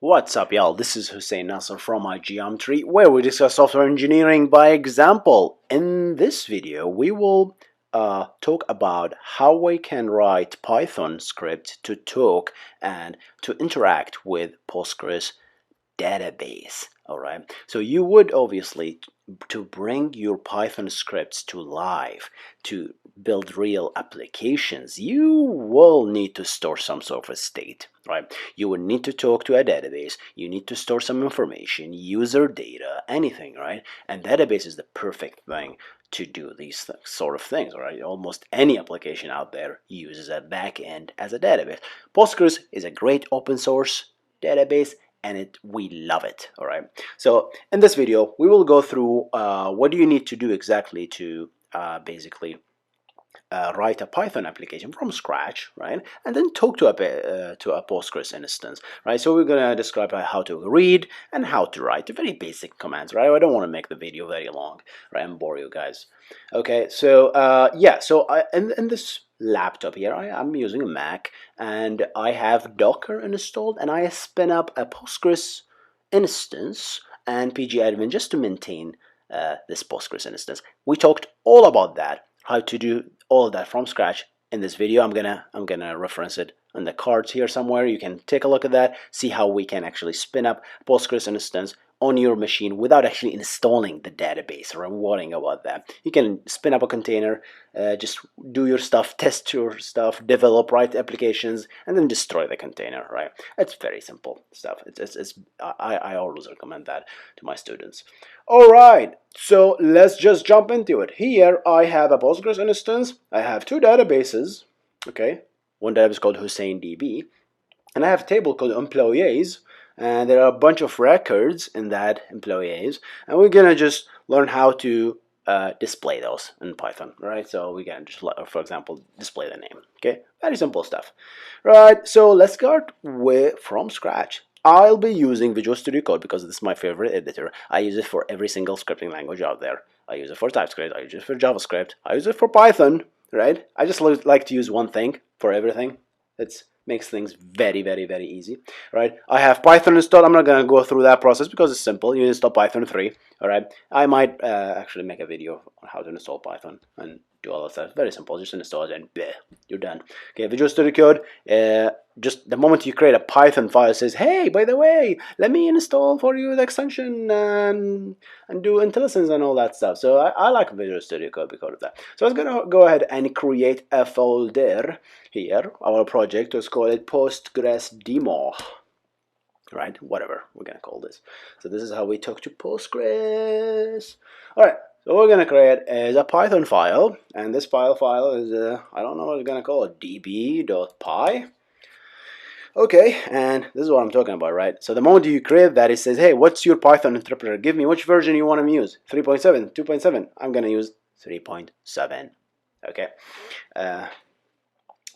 What's up, y'all? This is Hussein Nasser from iGeometry, where we discuss software engineering by example. In this video, we will talk about how we can write Python script to talk and to interact with Postgres database. All right, so you would obviously, to bring your Python scripts to life, to build real applications, you will need to store some sort of state, right? You would need to talk to a database, you need to store some information, user data, anything, right? And database is the perfect thing to do these sort of things, right? Almost any application out there uses a backend as a database. Postgres is a great open source database, and we love it. All right, so in this video we will go through what do you need to do exactly to basically write a Python application from scratch, right? And then talk to a Postgres instance, right? So we're gonna describe how to read and how to write very basic commands, right? I don't want to make the video very long, right, and bore you guys. Okay, so yeah, so in this laptop here, I'm using a Mac, and I have Docker installed, and I spin up a Postgres instance and pgadmin just to maintain this Postgres instance. We talked all about that, how to do all of that from scratch in this video. I'm gonna reference it on the cards here somewhere. You can take a look at that, see how we can actually spin up Postgres instance on your machine without actually installing the database or worrying about that. You can spin up a container, just do your stuff, test your stuff, develop, write applications, and then destroy the container, right? It's very simple stuff. I always recommend that to my students. All right, so let's just jump into it. Here I have a Postgres instance. I have two databases, okay? One database called HusseinDB, and I have a table called employees, and there are a bunch of records in that employees, and we're gonna just learn how to display those in Python, right? So we can just, for example, display the name. Okay, very simple stuff, right? So let's start with from scratch. I'll be using Visual Studio Code because this is my favorite editor. I use it for every single scripting language out there. I use it for TypeScript, I use it for JavaScript, I use it for Python, right? I just like to use one thing for everything. It makes things very, very, very easy, right? I have Python installed. I'm not going to go through that process because it's simple. You install Python 3, all right? I might actually make a video on how to install Python and do all of that. Very simple. Just install it and bleh, you're done. Okay, Visual Studio Code, just the moment you create a Python file, it says, hey, by the way, let me install for you the extension and do IntelliSense and all that stuff. So I like Visual Studio Code because of that. So I was going to go ahead and create a folder here. Our project, let's call it PostgreSDemo, right? Whatever we're going to call this. So this is how we talk to Postgres. All right. So what we're going to create is a Python file, and this file is, I don't know what we're going to call it, db.py. Okay, and this is what I'm talking about, right? So the moment you create that, it says, hey, what's your Python interpreter? Give me which version you want to use, 3.7, 2.7. I'm going to use 3.7, okay?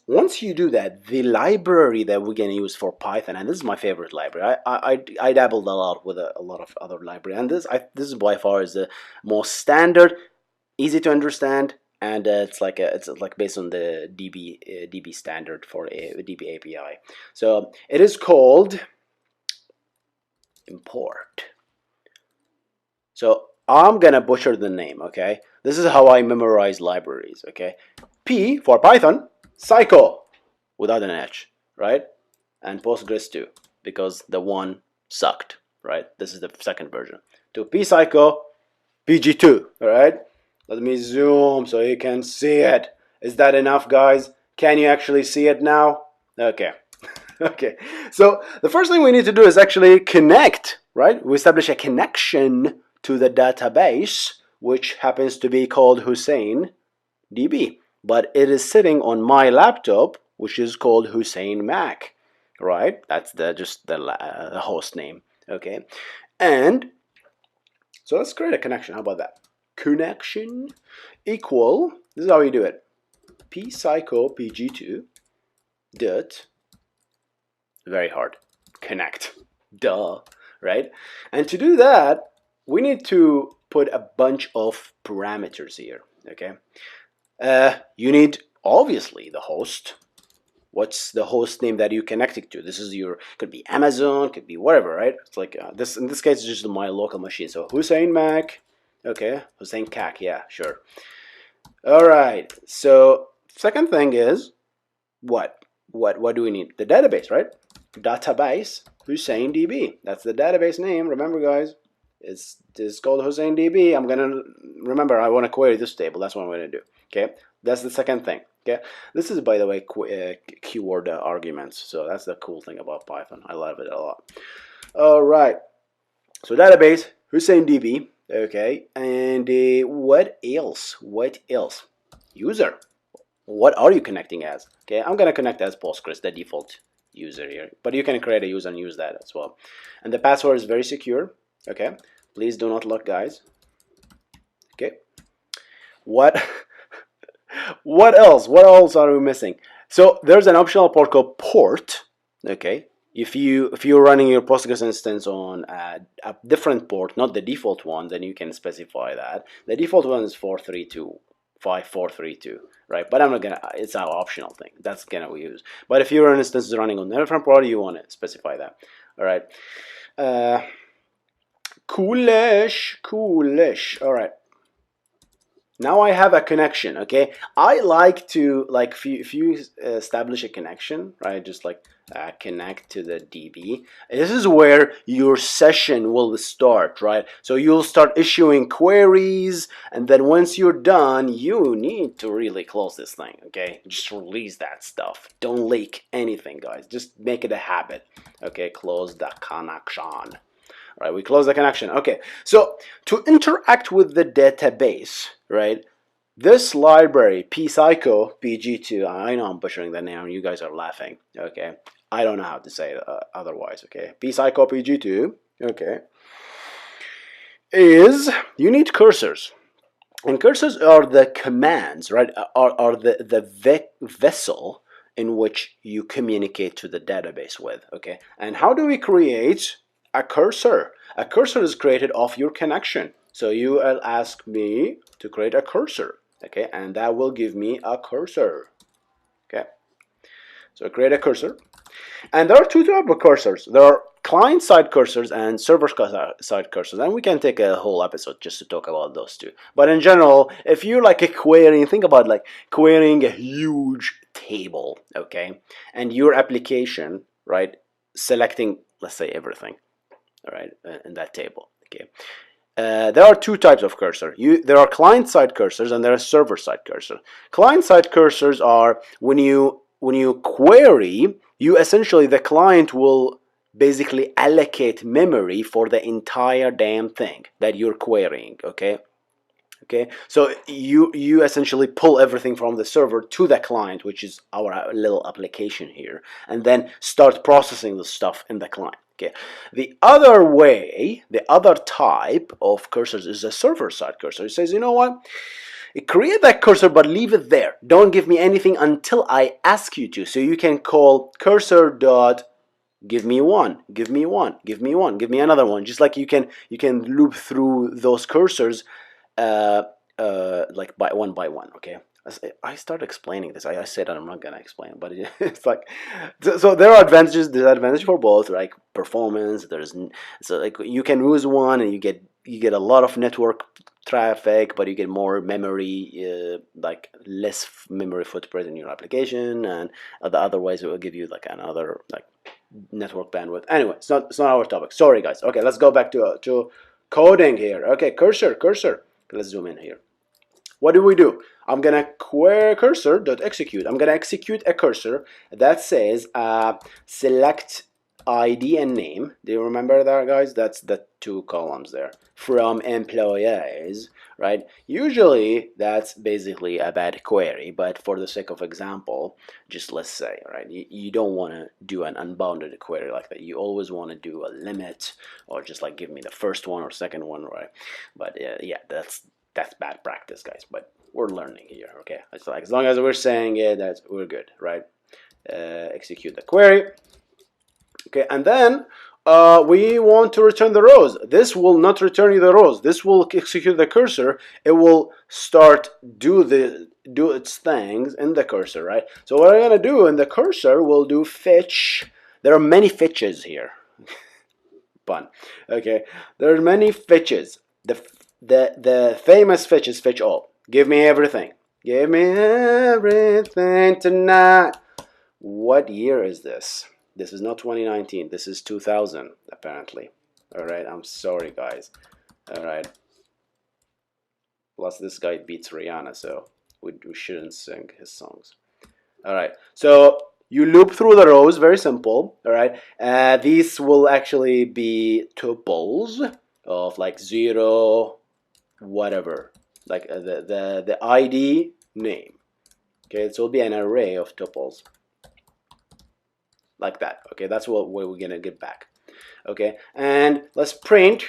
Once you do that, the library that we're going to use for Python, and this is my favorite library. I dabbled a lot with a lot of other library, and this is by far is the most standard, easy to understand, and it's like based on the DB standard for a DB API. So it is called import. So I'm gonna butcher the name. Okay, this is how I memorize libraries. Okay, P for Python, Psycho without an H, right? And Postgres too, because the one sucked, right? This is the second version. To PSycho, PG2, all right? Let me zoom so you can see it. Is that enough, guys? Can you actually see it now? Okay. Okay. So the first thing we need to do is actually connect, right? We establish a connection to the database, which happens to be called HusseinDB. But it is sitting on my laptop, which is called Hussein Mac, right? That's just the host name, okay? And so let's create a connection. How about that? Connection equal, this is how we do it, psycho pg2 dot, very hard, connect, duh, right? And to do that, we need to put a bunch of parameters here, okay? You need obviously the host, What's the host name that you connected to? This is your, could be Amazon, could be whatever, right? It's like this, in this case, it's just my local machine. So Hussein Mac, okay, Hussein CAC, yeah, sure. All right, so second thing is, what do we need? The database, right? Database Hussein DB. That's the database name. Remember, guys, it's called Hussein DB. I'm gonna remember. I want to query this table. That's what I'm gonna do. Okay, that's the second thing. Okay, this is, by the way, keyword arguments. So that's the cool thing about Python. I love it a lot. All right, so database Hussein DB. Okay, and what else? What else? User. What are you connecting as? Okay, I'm gonna connect as Postgres, the default user here, but you can create a user and use that as well. And the password is very secure. Okay, please do not look, guys. Okay, what what else are we missing? So there's an optional port called port. Okay, if you're running your Postgres instance on a different port, not the default one, then you can specify that. The default one is 432.5432, right? But I'm not gonna, it's our optional thing. That's gonna we use. But if your instance is running on a different port, you want to specify that. All right. Coolish. All right. Now I have a connection. Okay, I like to, like, if you establish a connection, right, just like connect to the DB, this is where your session will start, right? So you'll start issuing queries, and then once you're done, you need to really close this thing. Okay, just release that stuff. Don't leak anything, guys. Just make it a habit. Okay, close the connection. Right, we close the connection. Okay, so to interact with the database, right, this library, Psycho PG2, I know I'm butchering the name, you guys are laughing, okay, I don't know how to say it otherwise, okay, Psycho PG2, okay, is, you need cursors. And cursors are the commands, right, are the vessel in which you communicate to the database with, okay. And how do we create a cursor? A cursor is created off your connection. So you will ask me to create a cursor, okay, and that will give me a cursor. Okay, so create a cursor, and there are two types of cursors. There are client-side cursors and server-side cursors, and we can take a whole episode just to talk about those two. But in general, if you like a query, think about like querying a huge table, okay, and your application, right, selecting, let's say, everything, all right, in that table, okay. There are two types of cursor. There are client-side cursors and there are server-side cursors. Client-side cursors are when you query, you essentially, the client will basically allocate memory for the entire damn thing that you're querying, okay? Okay, so you essentially pull everything from the server to the client, which is our little application here, and then start processing the stuff in the client. Okay, the other way, the other type of cursors is a server-side cursor. It says, you know what? Create that cursor, but leave it there. Don't give me anything until I ask you to. So you can call cursor dot give me one, give me one, give me one, give me another one. Just like you can loop through those cursors like by one. Okay, I start explaining this. I said I'm not gonna explain, but it's like, so there are advantages, disadvantages for both, like performance. So like you can use one and you get a lot of network traffic, but you get more memory, like less memory footprint in your application, and the other ways it will give you like another like network bandwidth. Anyway, it's not our topic. Sorry, guys. Okay, let's go back to coding here. Okay, cursor. Let's zoom in here. What do? I'm gonna cursor.execute. I'm gonna execute a cursor that says select ID and name. Do you remember that, guys? That's the two columns there from employees, right? Usually that's basically a bad query, but for the sake of example, just let's say, right, you don't want to do an unbounded query like that. You always want to do a limit, or just like give me the first one or second one, right? But yeah, that's bad practice, guys, but we're learning here. Okay, it's like as long as we're saying we're good, right? Execute the query. Okay, and then We want to return the rows. This will not return you the rows. This will execute the cursor. It will start do its things in the cursor, right? So what I'm gonna do in the cursor, we'll do fetch. There are many fetches here. Pun. Okay, there are many fetches. The famous fetch is fetch all. Give me everything. Give me everything tonight. What year is this? This is not 2019. This is 2000, apparently. All right, I'm sorry, guys. All right. Plus, this guy beats Rihanna, so we shouldn't sing his songs. All right. So you loop through the rows. Very simple. All right. These will actually be tuples of like 0, whatever, like the ID name. Okay, it will be an array of tuples like that. Okay, that's what we're gonna get back. Okay, and let's print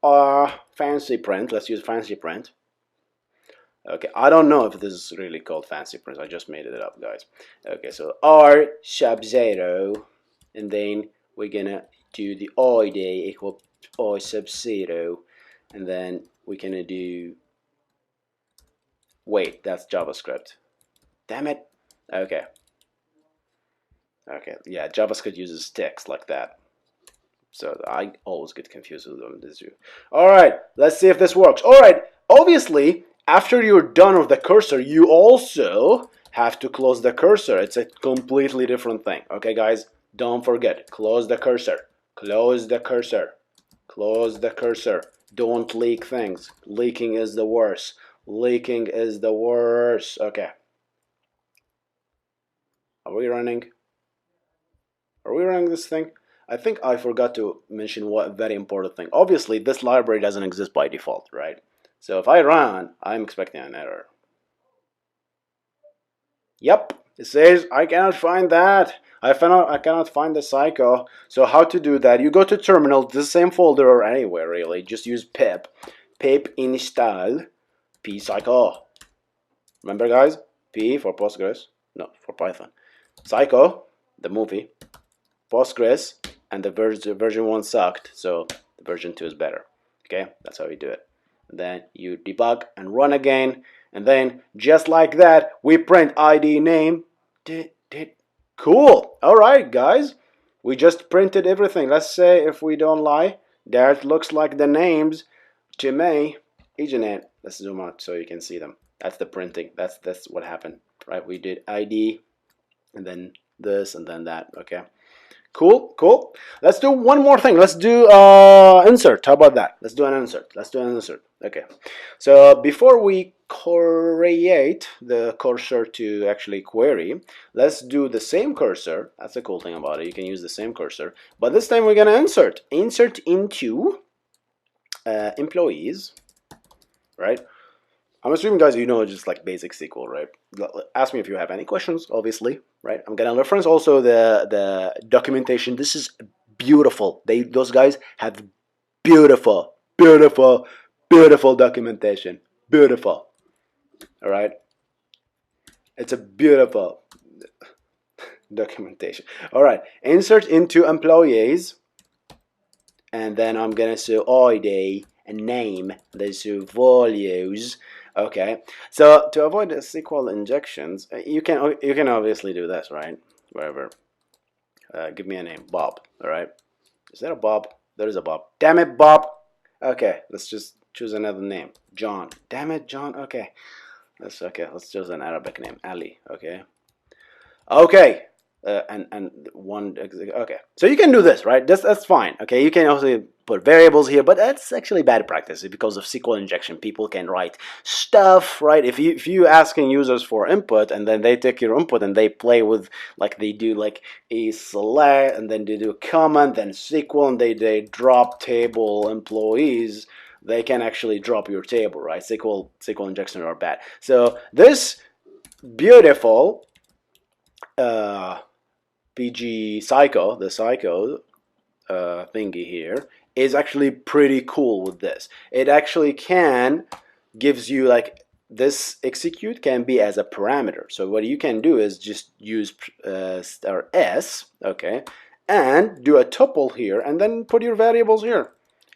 our fancy print. Let's use fancy print. Okay, I don't know if this is really called fancy print. I just made it up, guys. Okay, so r sub 0, and then we're gonna do the id equal I sub 0, and then we're gonna do, wait, that's JavaScript. Damn it. Okay. Okay, yeah, JavaScript uses text like that. So I always get confused with them. All right, let's see if this works. All right, obviously, after you're done with the cursor, you also have to close the cursor. It's a completely different thing. Okay, guys, don't forget, close the cursor. Close the cursor. Close the cursor. Don't leak things. Leaking is the worst. Leaking is the worst. Okay. Are we running? Are we running this thing? I think I forgot to mention one very important thing. Obviously, this library doesn't exist by default, right? So if I run, I'm expecting an error. Yep, it says I cannot find that. I cannot find the psycho. So how to do that? You go to terminal, the same folder or anywhere really. Just use pip install psycho. Remember, guys? P for Postgres, no, for Python. Psycho, the movie. Postgres, and the version 1 sucked, so the version 2 is better. Okay, that's how you do it. And then you debug and run again, and then just like that, we print ID name. Cool. All right, guys, we just printed everything. Let's say, if we don't lie, that looks like the names to me, isn't it? Let's zoom out so you can see them. That's the printing. That's what happened, right? We did ID, and then this, and then that. Okay. Cool, cool. Let's do one more thing. Let's do insert. How about that? Let's do an insert. Let's do an insert. Okay. So before we create the cursor to actually query, let's do the same cursor. That's the cool thing about it. You can use the same cursor, but this time we're gonna insert. Insert into employees, right? I'm assuming, guys, you know just like basic SQL, right? Ask me if you have any questions, obviously, right? I'm gonna reference also the documentation. This is beautiful. Those guys have beautiful documentation. Beautiful. All right. It's a beautiful documentation. All right. Insert into employees, and then I'm gonna say ID and name. There's values. Okay, so to avoid the SQL injections, you can obviously do this, right? Whatever. Give me a name, Bob. All right. Is there a Bob? There is a Bob. Damn it, Bob. Okay, let's just choose another name. John. Damn it, John. Okay. Let's choose an Arabic name. Ali. Okay. Okay. And one. Okay. So you can do this, right? That's fine. Okay. You can also put variables here, but that's actually bad practice because of SQL injection. People can write stuff, right? If you asking users for input, and then they take your input and they play with, like, they do like a select, and then they do a comment, then SQL, and they drop table employees, they can actually drop your table, right? SQL injections are bad. So this beautiful PG Psycho, the Psycho thingy here, is actually pretty cool with this. It actually gives you, like, this execute can be as a parameter. So what you can do is just use star s, okay, and do a tuple here, and then put your variables here.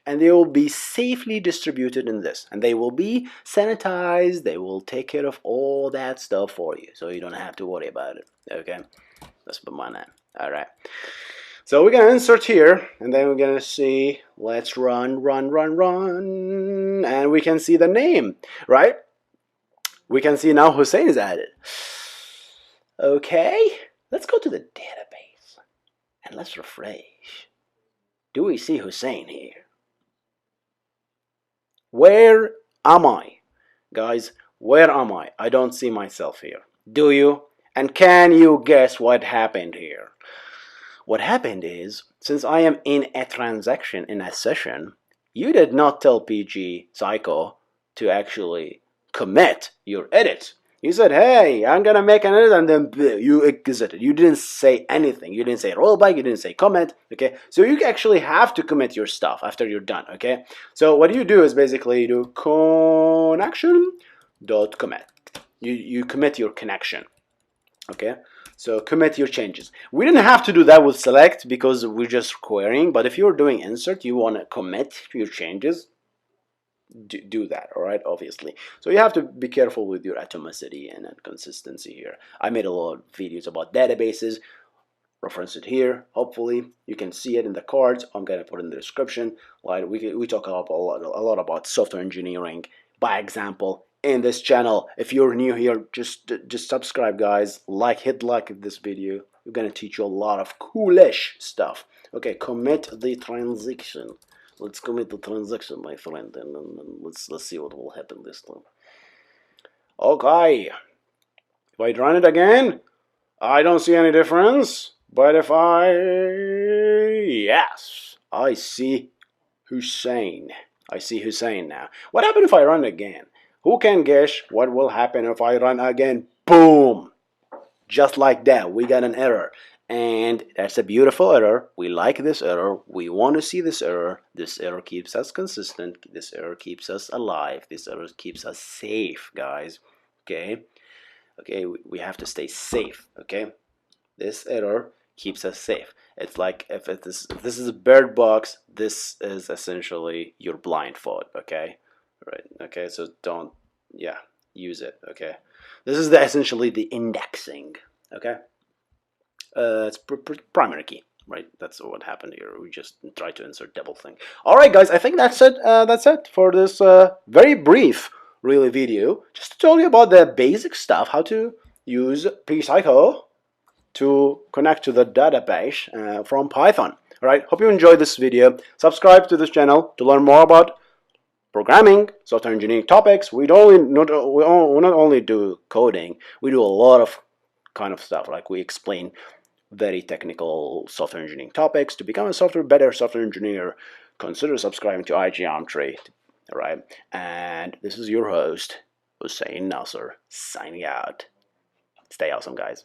And they will be safely distributed in this, and they will be sanitized. They will take care of all that stuff for you, so you don't have to worry about it. Okay, that's the name. All right. So we're gonna insert here, and then we're gonna see. Let's run, and we can see the name, right? We can see now Hussein is added. Okay, let's go to the database and let's refresh. Do we see Hussein here? Where am I? Guys, where am I? I don't see myself here. Do you? And can you guess what happened here? What happened is, since I am in a transaction, in a session, you did not tell PG Psycho to actually commit your edit. You said, hey, I'm gonna make an edit, and then you exited. You didn't say anything. You didn't say rollback, you didn't say comment, okay? So you actually have to commit your stuff after you're done, okay? So what you do is basically you do connection.commit. You commit your connection, okay? So commit your changes. We didn't have to do that with select because we're just querying, but if you're doing insert, you want to commit your changes, do that, all right, obviously. So you have to be careful with your atomicity and consistency here. I made a lot of videos about databases, reference it here. Hopefully you can see it in the cards. I'm going to put in the description. Like we talk about a lot about software engineering by example in this channel. If you're new here, just subscribe, guys. Hit like this video. We're going to teach you a lot of coolish stuff. Okay, commit the transaction. Let's commit the transaction, my friend, and let's see what will happen this time. Okay, if I run it again, I don't see any difference. But if yes, I see Hussein. I see Hussein now. What happened if I run again? Who can guess what will happen if I run again? Boom! Just like that, we got an error. And that's a beautiful error. We like this error. We want to see this error. This error keeps us consistent. This error keeps us alive. This error keeps us safe, guys. Okay? Okay, we have to stay safe, okay? This error keeps us safe. It's like if this is a bird box, this is essentially your blindfold, okay? Right, okay, so don't, use it, okay? This is essentially the indexing, okay? It's primary key, right? That's what happened here. We just try to insert double thing. All right, guys, I think that's it. That's it for this very brief, really, video. Just to tell you about the basic stuff, how to use PSyco to connect to the database from Python. All right, hope you enjoyed this video. Subscribe to this channel to learn more about programming, software engineering topics. We not only do coding, we do a lot of kind of stuff. Like we explain very technical software engineering topics. To become a better software engineer, consider subscribing to iGeometry. All right, and this is your host, Hussein Nasser, signing out. Stay awesome, guys.